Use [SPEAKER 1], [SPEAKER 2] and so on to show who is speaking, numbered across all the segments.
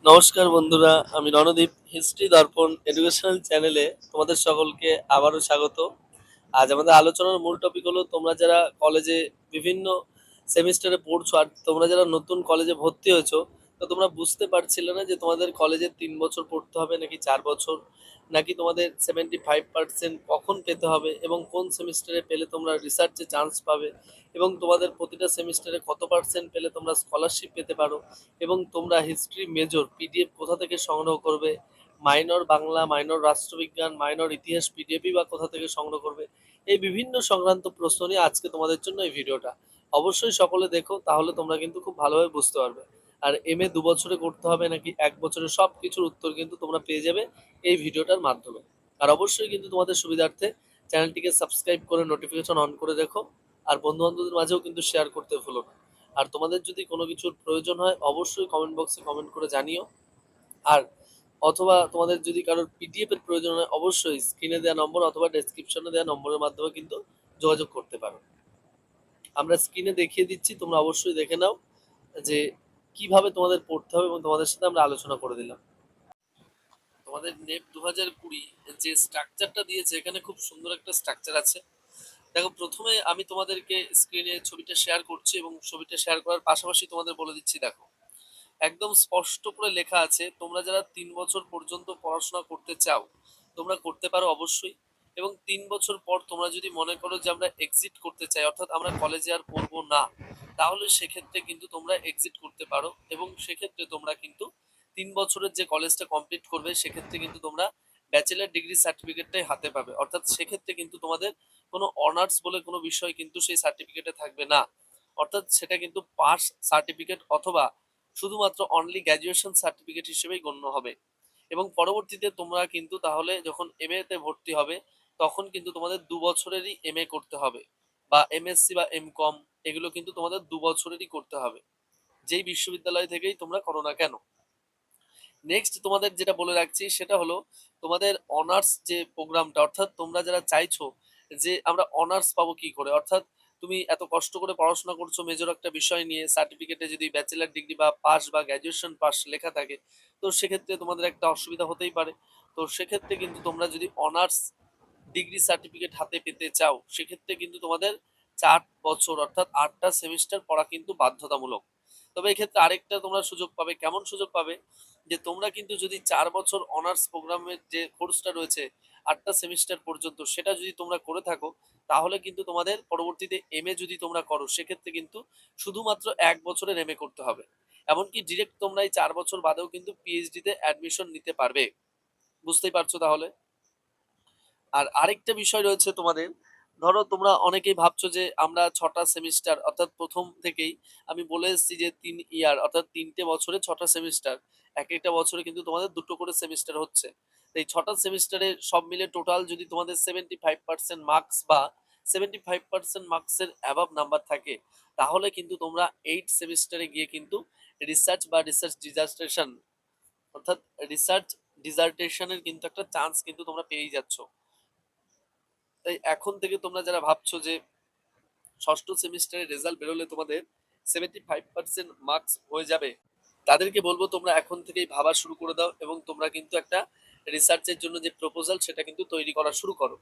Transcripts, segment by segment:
[SPEAKER 1] নমস্কার বন্ধুরা, আমি রণদীপ হিস্ট্রি দর্পণ এডুকেশনাল চ্যানেলে তোমাদের সকলকে আবারও স্বাগত। আজ আমাদের আলোচনার মূল টপিক হলো তোমরা যারা কলেজে বিভিন্ন সেমিস্টারে পড়ছো আর তোমরা যারা নতুন কলেজে ভর্তি হয়েছো, তো তোমরা বুঝতে পারছিলে না যে তোমাদের কলেজে 3 বছর পড়তে হবে নাকি 4 বছর, নাকি তোমাদের 75% কখন পেতে হবে এবং কোন সেমিস্টারে পেলে তোমরা রিসার্চে চান্স পাবে এবং তোমাদের প্রতিটা সেমিস্টারে কত পার্সেন্ট পেলে তোমরা স্কলারশিপ পেতে পারো এবং তোমরা হিস্ট্রি মেজর পিডিএফ কোথা থেকে সংগ্রহ করবে, মাইনর বাংলা, মাইনর রাষ্ট্রবিজ্ঞান, মাইনর ইতিহাস পিডিএফই বা কোথা থেকে সংগ্রহ করবে, এই বিভিন্ন সংক্রান্ত প্রশ্ন নিয়ে আজকে তোমাদের জন্য এই ভিডিওটা। অবশ্যই সকলে দেখো, তাহলে তোমরা কিন্তু খুব ভালোভাবে বুঝতে পারবে। আর এম এ 2 বছরে করতে হবে নাকি 1 বছরে, সব কিছুর উত্তর কিন্তু তোমরা পেয়ে যাবে এই ভিডিওটার মাধ্যমে। আর অবশ্যই কিন্তু তোমাদের সুবিধার্থে চ্যানেলটিকে সাবস্ক্রাইব করে নোটিফিকেশন অন করে রেখো। আর বন্ধু বান্ধবদের মাঝেও কিন্তু শেয়ার করতে ভুলো না। আর তোমাদের যদি কোনো কিছুর প্রয়োজন হয় অবশ্যই কমেন্ট বক্সে কমেন্ট করে জানিও। আর অথবা তোমাদের যদি কারোর পিডিএফ এর প্রয়োজন হয় অবশ্যই স্ক্রিনে দেওয়া নম্বর অথবা ডেসক্রিপশনে দেওয়া নম্বরের মাধ্যমে কিন্তু যোগাযোগ করতে পারো। আমরা স্ক্রিনে দেখিয়ে দিচ্ছি, তোমরা অবশ্যই দেখে নাও যে কিভাবে তোমাদের পড়তে হবে এবং তোমাদের সাথে আমরা আলোচনা করে দিলাম। তোমাদের নেপ 2020 যে স্ট্রাকচারটা দিয়েছে, এখানে খুব সুন্দর একটা স্ট্রাকচার আছে। দেখো, প্রথমে আমি তোমাদেরকে স্ক্রিনে ছবিটা শেয়ার করছি এবং ছবিটা শেয়ার করার পাশাপাশি তোমাদের বলে দিচ্ছি। দেখো, একদম স্পষ্ট করে লেখা আছে তোমরা যারা 3 বছর পর্যন্ত পড়াশোনা করতে চাও তোমরা করতে পারো অবশ্যই। এবং 3 বছর পর তোমরা যদি মনে করো যে আমরা এক্সিট করতে চাই, অর্থাৎ আমরা কলেজে আর পড়বো না, তাহলে সেক্ষেত্রে কিন্তু তোমরা এক্সিট করতে পারো এবং সেক্ষেত্রে তোমরা কিন্তু 3 বছরের যে কলেজটা কমপ্লিট করবে সেক্ষেত্রে কিন্তু তোমরা ব্যাচেলার ডিগ্রি সার্টিফিকেটটাই হাতে পাবে। অর্থাৎ সেক্ষেত্রে কিন্তু তোমাদের কোনো অনার্স বলে কোনো বিষয় কিন্তু সেই সার্টিফিকেটে থাকবে না। অর্থাৎ সেটা কিন্তু পাস সার্টিফিকেট অথবা শুধুমাত্র অনলি গ্র্যাজুয়েশন সার্টিফিকেট হিসেবেই গণ্য হবে। এবং পরবর্তীতে তোমরা কিন্তু তাহলে যখন এমএ তে ভর্তি হবে তখন কিন্তু তোমাদের 2 বছরেরই এমএ করতে হবে, বা এমএসসি বা এমকম, এগুলো কিন্তু তোমাদের 2 বছরেরই করতে হবে, যেই বিশ্ববিদ্যালয় থেকেই তোমরা করো না কেন। নেক্সট তোমাদের যেটা বলে রাখছি সেটা হলো তোমাদের অনার্স যে প্রোগ্রামটা, অর্থাৎ তোমরা যারা চাইছো যে আমরা অনার্স পাবো কি করে, অর্থাৎ তুমি এত কষ্ট করে পড়াশোনা করছো মেজর একটা বিষয় নিয়ে, সার্টিফিকেটে যদি ব্যাচেলার ডিগ্রি বা পাস বা গ্র্যাজুয়েশন পাস লেখা থাকে, তো সেক্ষেত্রে তোমাদের একটা অসুবিধা হতেই পারে। তো সেক্ষেত্রে কিন্তু তোমরা যদি অনার্স ডিগ্রি সার্টিফিকেট হাতে পেতে চাও সেক্ষেত্রে কিন্তু তোমাদের 4 বছর অর্থাৎ 8টা সেমিস্টার পড়া কিন্তু বাধ্যতামূলক। তবে এক্ষেত্রে আরেকটা তোমরা সুযোগ পাবে। কেমন সুযোগ পাবে? যে তোমরা কিন্তু যদি 4 বছর অনার্স প্রোগ্রামের যে কোর্সটা রয়েছে 8টা সেমিস্টার পর্যন্ত, সেটা যদি তোমরা করে থাকো তাহলে কিন্তু তোমাদের পরবর্তীতে এমএ যদি তোমরা করো সেক্ষেত্রে কিন্তু শুধুমাত্র 1 বছরের এমএ করতে হবে। এমনকি ডিরেক্ট তোমরা এই 4 বছর বাদেও কিন্তু পিএইচডি তে অ্যাডমিশন নিতে পারবে। বুঝতেই পারছো তাহলে। আর আরেকটা বিষয় রয়েছে তোমাদের, ধরো তোমরা অনেকেই ভাবছো যে আমরা 6টা সেমিস্টার, অর্থাৎ প্রথম থেকেই আমি বলে এসেছি যে 3 ইয়ার অর্থাৎ 3টে বছরে 6টা সেমিস্টার, এক একটা বছরে কিন্তু তোমাদের 2 করে সেমিস্টার হচ্ছে। তো এই 6টা সেমিস্টারে সব মিলে টোটাল যদি তোমাদের 75% মার্কস বা 75% মার্কসের অ্যাবাভ নাম্বার থাকে, তাহলে কিন্তু তোমরা 8 সেমিস্টারে গিয়ে কিন্তু রিসার্চ বা রিসার্চ ডিজার্টেশন, অর্থাৎ রিসার্চ ডিজার্টেশনের কিন্তু একটা চান্স কিন্তু তোমরা পেয়েই যাচ্ছ। তাই এখন থেকে তোমরা যারা ভাবছো যে ষষ্ঠ সেমিস্টারের রেজাল্ট বেরোলে তোমাদের 75% মার্কস হয়ে যাবে, তাদেরকে বলবো তোমরা এখন থেকেই ভাবা শুরু করে দাও এবং তোমরা কিন্তু একটা রিসার্চের জন্য যে প্রপোজাল সেটা কিন্তু তৈরি করা শুরু করো।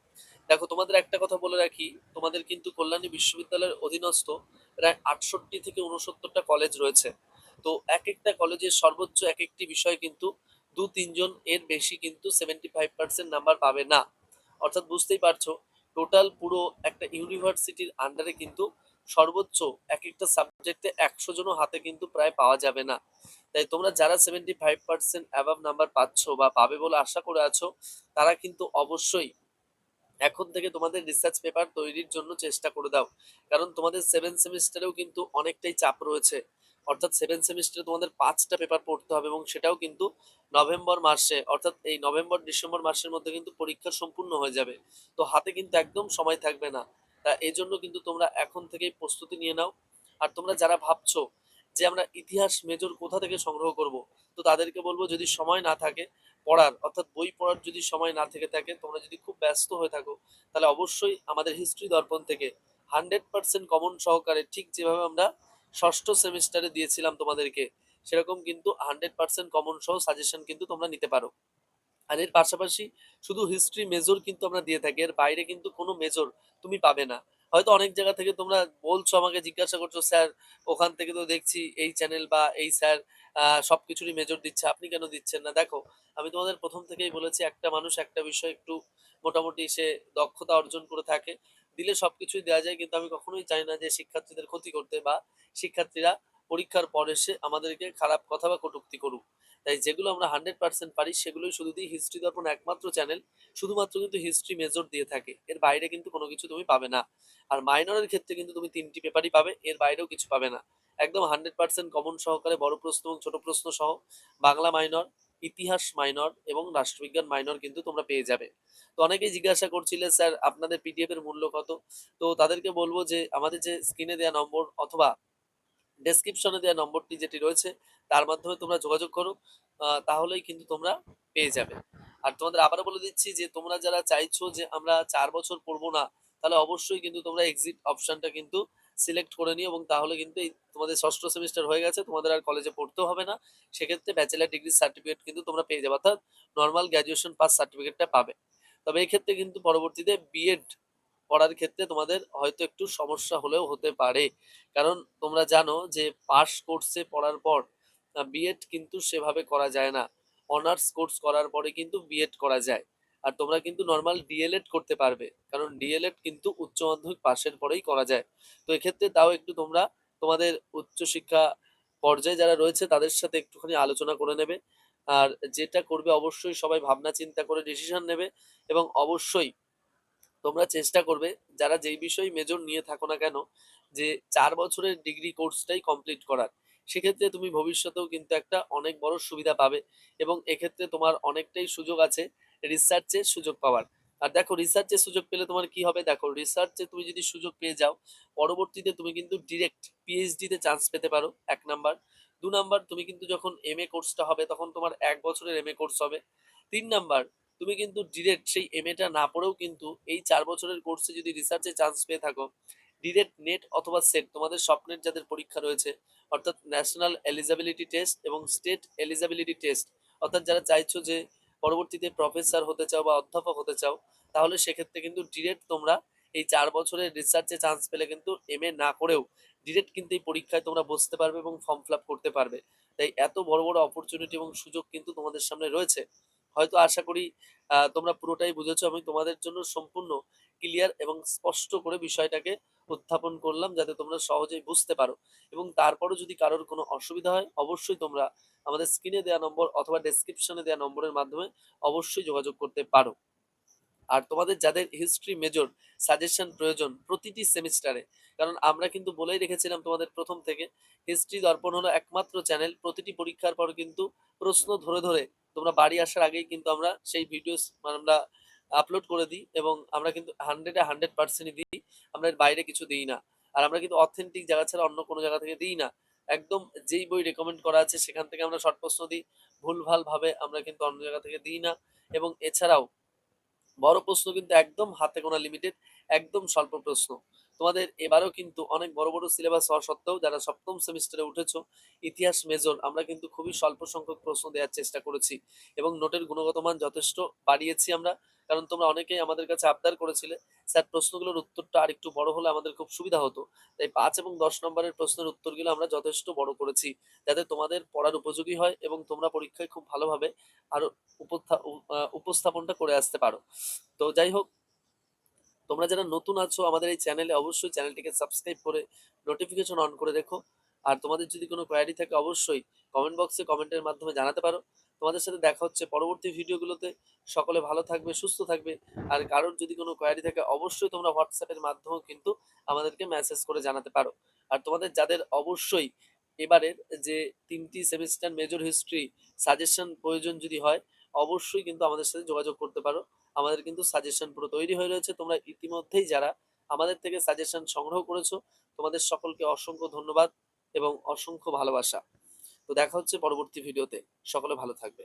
[SPEAKER 1] দেখো, তোমাদের একটা কথা বলে রাখি, তোমাদের কিন্তু কল্যাণী বিশ্ববিদ্যালয়ের অধীনস্থ প্রায় 68 থেকে 69টা কলেজ রয়েছে। তো এক একটা কলেজের সর্বোচ্চ এক একটি বিষয় কিন্তু 2-3 জন এর বেশি কিন্তু 75% নাম্বার পাবে না। অর্থাৎ বুঝতেই পারছো, টোটাল পুরো একটা ইউনিভার্সিটির আন্ডারে কিন্তু সর্বোচ্চ এক একটা সাবজেক্টে 100 জনও হাতে কিন্তু প্রায় পাওয়া যাবে না। তাই তোমরা যারা 75% অ্যাবাভ নাম্বার পাচ্ছ বা পাবে বলে আশা করে আছো, তারা কিন্তু অবশ্যই এখন থেকে তোমাদের রিসার্চ পেপার তৈরির জন্য চেষ্টা করে দাও। কারণ তোমাদের 7 সেমিস্টারেও কিন্তু অনেকটাই চাপ রয়েছে। অর্থাৎ 7 সেমিস্টারে তোমাদের 5টা পেপার পড়তে হবে এবং সেটাও কিন্তু নভেম্বর মাসে, অর্থাৎ এই নভেম্বর ডিসেম্বর মাসের মধ্যে কিন্তু পরীক্ষা সম্পূর্ণ হয়ে যাবে। তো হাতে কিন্তু একদম সময় থাকবে না। তা এই জন্য কিন্তু তোমরা এখন থেকেই প্রস্তুতি নিয়ে নাও। আর তোমরা যারা ভাবছো যে আমরা ইতিহাস মেজর কোথা থেকে সংগ্রহ করব, তো তাদেরকে বলবো যদি সময় না থাকে পড়ার, অর্থাৎ বই পড়ার যদি সময় না থেকে থাকে, তোমরা যদি খুব ব্যস্ত হয়ে থাকো, তাহলে অবশ্যই আমাদের হিস্ট্রি দর্পণ থেকে 100% কমন সহকারে ঠিক যেভাবে আমরা ষষ্ঠ সেমিস্টারে দিয়েছিলাম তোমাদেরকে, সেরকম কিন্তু 100% কমন সহ সাজেশন কিন্তু তোমরা নিতে পারো। আর এর পাশাপাশি শুধু হিস্ট্রি মেজর কিন্তু আমরা দিয়ে থাকি, এর বাইরে কিন্তু কোনো মেজর তুমি পাবে না। হয়তো অনেক জায়গা থেকে তোমরা বলছো, আমাকে জিজ্ঞাসা করছো, স্যার ওখান থেকে তো দেখছি এই চ্যানেল বা এই স্যার সবকিছুরই মেজর দিচ্ছে, আপনি কেন দিচ্ছেন না? দেখো, আমি তোমাদের প্রথম থেকেই বলেছি, একটা মানুষ একটা বিষয় একটু মোটামুটি সে দক্ষতা অর্জন করে থাকে, দিলে সবকিছুই দেওয়া যায়, কিন্তু আমি কখনোই চাই না যে শিক্ষার্থীদের ক্ষতি করতে, বা শিক্ষার্থীরা পরীক্ষার পর এসে আমাদেরকে খারাপ কথা বা কটূক্তি করুক। তাই যেগুলো আমরা 100% পারি সেগুলোই শুধু দিই। হিস্ট্রি দর্পণ একমাত্র চ্যানেল শুধুমাত্র কিন্তু হিস্ট্রি মেজর দিয়ে থাকে, এর বাইরে কিন্তু কোনো কিছু তুমি পাবে না। আর মাইনরের ক্ষেত্রে কিন্তু তুমি 3টি পেপারই পাবে, এর বাইরেও কিছু পাবে না। একদম 100% কমন সহকারে বড় প্রশ্ন এবং ছোট প্রশ্ন সহ বাংলা মাইনর, ইতিহাস মাইনর এবং রাষ্ট্রবিজ্ঞান মাইনর কিন্তু তোমরা পেয়ে যাবে। তো অনেকেই জিজ্ঞাসা করছিলে, স্যার আপনাদের পিডিএফ এর মূল্য কত? তো তাদেরকে বলবো যে আমাদের যে স্ক্রিনে দেওয়া নম্বর অথবা ডেসক্রিপশনে দেওয়া নম্বরটি যেটি রয়েছে তার মাধ্যমে তোমরা যোগাযোগ করো, তাহলেই কিন্তু তোমরা পেয়ে যাবে। আর তোমাদের আবারও বলে দিচ্ছি যে তোমরা যারা চাইছো যে আমরা 4 বছর পড়বো না, তাহলে অবশ্যই কিন্তু তোমরা এক্সিট অপশনটা কিন্তু সিলেক্ট করে নিও, এবং তাহলে কিন্তু এই তোমাদের ষষ্ঠ সেমিস্টার হয়ে গেছে, তোমাদের আর কলেজে পড়তেও হবে না। সেক্ষেত্রে ব্যাচেলার ডিগ্রি সার্টিফিকেট কিন্তু তোমরা পেয়ে যাবে, অর্থাৎ নর্মাল গ্র্যাজুয়েশন পাস সার্টিফিকেটটা পাবে। তবে এই ক্ষেত্রে কিন্তু পরবর্তীতে বিএড পড়ার ক্ষেত্রে তোমাদের হয়তো একটু সমস্যা হলেও হতে পারে, কারণ তোমরা জানো যে পাস কোর্সে পড়ার পর বিএড কিন্তু সেভাবে করা যায় না। অনার্স কোর্স করার পরে কিন্তু বিএড করা যায়। আর তোমরা কিন্তু নর্মাল ডিএলএড করতে পারবে, কারণ ডিএলএড কিন্তু উচ্চ মাধ্যমিক পাশের পরেই করা যায়। তো এক্ষেত্রে তাও একটু তোমরা তোমাদের উচ্চশিক্ষা পর্যায়ে যারা রয়েছে তাদের সাথে একটুখানি আলোচনা করে নেবে। আর যেটা করবে অবশ্যই সবাই ভাবনা চিন্তা করে ডিসিশন নেবে, এবং অবশ্যই তোমরা চেষ্টা করবে, যারা যেই বিষয়ে মেজর নিয়ে থাকো না কেন, যে 4 বছরের ডিগ্রি কোর্সটাই কমপ্লিট করার। সেক্ষেত্রে তুমি ভবিষ্যতেও কিন্তু একটা অনেক বড় সুবিধা পাবে, এবং এক্ষেত্রে তোমার অনেকটাই সুযোগ আছে রিসার্চের সুযোগ পাওয়ার। আর দেখো, রিসার্চের সুযোগ পেলে তোমার কি হবে, দেখো রিসার্চে তুমি যদি সুযোগ পেয়ে যাও, পরবর্তীতে তুমি কিন্তু ডিরেক্ট পিএইচডি তে চান্স পেতে পারো, 1 নাম্বার। 2 নাম্বার, তুমি কিন্তু যখন এমএ কোর্সটা হবে তখন তোমার 1 বছরের এমএ কোর্স হবে। 3 নাম্বার, তুমি কিন্তু ডিরেক্ট সেই এমএটা না পড়েও কিন্তু এই 4 বছরের কোর্সে যদি রিসার্চে চান্স পেয়ে থাকো, ডিরেক্ট নেট অথবা সেট তোমাদের স্বপ্নের যাদের পরীক্ষা রয়েছে, অর্থাৎ ন্যাশনাল এলিজিবিলিটি টেস্ট এবং স্টেট এলিজিবিলিটি টেস্ট, অর্থাৎ যারা চাইছো যে পরবর্তীতে প্রফেসর হতে চাও বা অধ্যাপক হতে চাও, তাহলে সেক্ষেত্রে কিন্তু ডিরেক্ট তোমরা এই 4 বছরের রিসার্চে চান্স পেলে কিন্তু এমএ না করেও ডিরেক্ট কিন্তু এই পরীক্ষায় তোমরা বসতে পারবে এবং ফর্ম ফিল আপ করতে পারবে। তাই এত বড় বড় অপরচুনিটি এবং সুযোগ কিন্তু তোমাদের সামনে রয়েছে। হয়তো আশা করি তোমরা পুরোটাই বুঝেছো। আমি তোমাদের জন্য সম্পূর্ণ ক্লিয়ার এবং স্পষ্ট করে বিষয়টাকে উত্থাপন করলাম, যাতে তোমরা সহজেই বুঝতে পারো। এবং তারপরও যদি কারোর কোনো অসুবিধা হয়, অবশ্যই তোমরা আমাদের স্ক্রিনে দেওয়া নম্বর অথবা ডেসক্রিপশনে দেওয়া নম্বরের মাধ্যমে অবশ্যই যোগাযোগ করতে পারো। আর তোমাদের যাদের হিস্ট্রি মেজর সাজেশন প্রয়োজন প্রতিটি সেমিস্টারে, কারণ আমরা কিন্তু বলেই রেখেছিলাম তোমাদের প্রথম থেকে, হিস্ট্রি দর্পণ হলো একমাত্র চ্যানেল প্রতিটি পরীক্ষার পর কিন্তু প্রশ্ন ধরে ধরে তোমরা বাড়ি আসার আগেই কিন্তু আমরা সেই ভিডিওস আমরা আপলোড করে দিই, এবং আমরা কিন্তু 100% দিই, আমরা এর বাইরে কিছু দিই না। আর আমরা কিন্তু অথেন্টিক জায়গা ছাড়া অন্য কোনো জায়গা থেকে দিই না। একদম যেই বই রেকমেন্ড করা আছে সেখান থেকে আমরা শর্ট প্রশ্ন দিই, ভুলভাল ভাবে আমরা কিন্তু অন্য জায়গা থেকে দিই না। এবং এছাড়াও বড় প্রশ্ন কিন্তু একদম হাতে গোনা লিমিটেড, একদম স্বল্প প্রশ্ন। তোমাদের এবারেও কিন্তু অনেক বড় বড় সিলেবাস হওয়া সত্ত্বেও যারা সপ্তম সেমিস্টারে উঠেছো, ইতিহাস মেজর, আমরা কিন্তু খুবই স্বল্প সংখ্যক প্রশ্ন দেওয়ার চেষ্টা করেছি, এবং নোটের গুণগত মান যথেষ্ট বাড়িয়েছি আমরা। কারণ তোমরা অনেকেই আমাদের কাছে আবদার করেছিলে, স্যার প্রশ্নগুলোর উত্তরটা আরেকটু বড় হলে আমাদের খুব সুবিধা হতো। তাই 5 এবং 10 নম্বরের প্রশ্নের উত্তরগুলো আমরা যথেষ্ট বড় করেছি, যাতে তোমাদের পড়ার উপযোগী হয় এবং তোমরা পরীক্ষায় খুব ভালোভাবে আরো উপস্থাপনটা করে আসতে পারো। তো যাই হোক, তোমরা যারা নতুন আছো আমাদের এই চ্যানেলে, অবশ্যই চ্যানেলটিকে সাবস্ক্রাইব করে নোটিফিকেশন অন করে রেখো। আর তোমাদের যদি কোনো কোয়ারি থাকে অবশ্যই কমেন্ট বক্সে কমেন্টের মাধ্যমে জানাতে পারো। তোমাদের সাথে দেখা হচ্ছে পরবর্তী ভিডিওগুলোতে। সকলে ভালো থাকবে, সুস্থ থাকবে। আর কারোর যদি কোনো কোয়ারি থাকে অবশ্যই তোমরা হোয়াটসঅ্যাপের মাধ্যমেও কিন্তু আমাদেরকে মেসেজ করে জানাতে পারো। আর তোমাদের যাদের অবশ্যই এবারের যে 3টি সেমিস্টার মেজর হিস্ট্রি সাজেশন প্রয়োজন যদি হয়, অবশ্যই কিন্তু আমাদের সাথে যোগাযোগ করতে পারো। আমাদের কিন্তু সাজেশন পুরো তৈরি হয়ে রয়েছে। তোমরা ইতিমধ্যেই যারা আমাদের থেকে সাজেশন সংগ্রহ করেছো, তোমাদের সকলকে অসংখ্য ধন্যবাদ এবং অসংখ্য ভালোবাসা। তো দেখা হচ্ছে পরবর্তী ভিডিওতে। সকলে ভালো থাকবে।